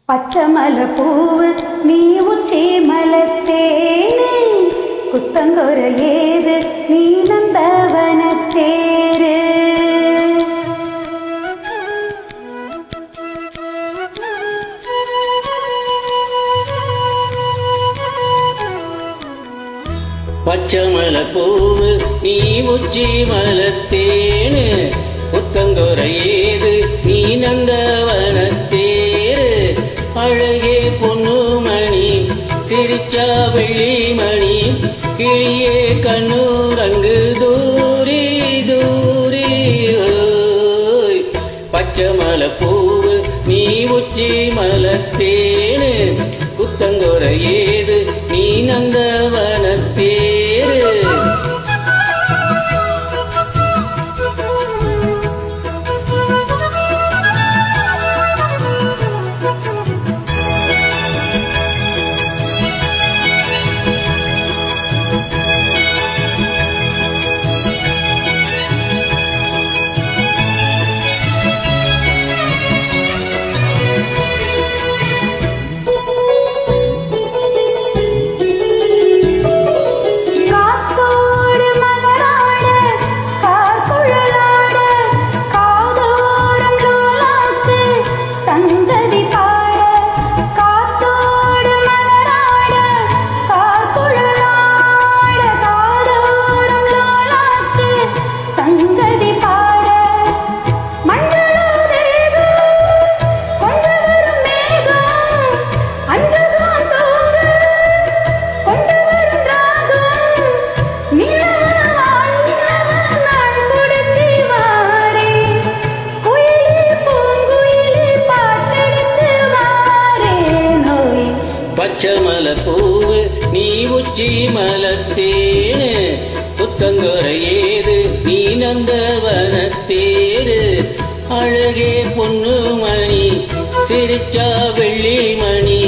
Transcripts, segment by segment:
பச்சமல பூவு நீ உச்சி மலத்தேனே குத்தங்கொர ஏது நீ நந்தவனத்தேரு பச்சமல பூவு நீ உச்சி மலத்தேனு குத்தங்கொர ஏது நீ நந்தவனத்தேரு அழகே பொன்னுமணி சிரிச்சா வெள்ளிமணி கிளியே கண்ணூரங்கு தூரி தூரி பச்சமல பூவு நீ உச்சி மலத்தேனு குத்தங்கொர ஏது நீ நந்தவனத்தேரு பச்சமல பூவு நீ உச்சி மலத்தேனு குத்தங்கொர ஏது நீ நந்தவனத்தேரு அழகே பொன்னுமணி சிரிச்சா வெள்ளிமணி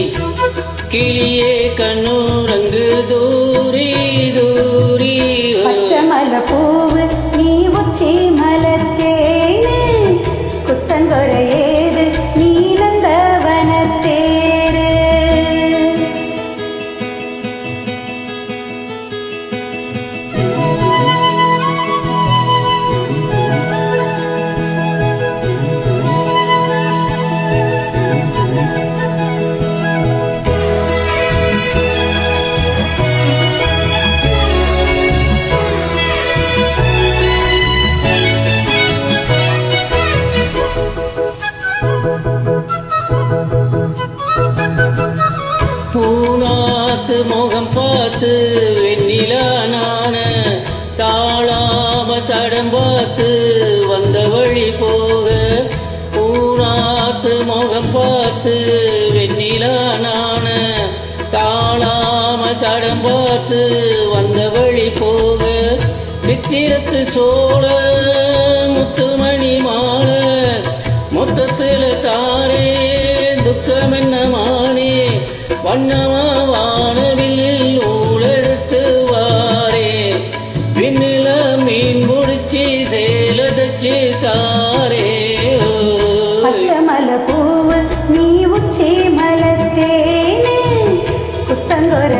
கிளியே கண்ணூரங்கு தூரி தூரி பச்சமல பூவு நீ உச்சி மலத்தேனு குத்தங்கொர ஏது நீ நந்தவனத்தேரு பூனாத்து முகம் பார்த்து வெண்ணிலா நான தாழாம தடம் பார்த்து வந்த வழி போக பூனாத்து முகம் பார்த்து வெண்ணிலா நான தாழாம தடம் பார்த்து வந்த வழி போக சித்திரத்து சோழ முத்துமணி மாலை மொத்தத்துல தாரே துக்கம் என்ன மானே வண்ணமா வானவில் ஊழெடுத்து வாரே விண்ணில மீன் முடிச்சி சேலதச்சு தாரே பச்சமல பூவு நீ உச்சி மலத்தேனே குத்தங்கொர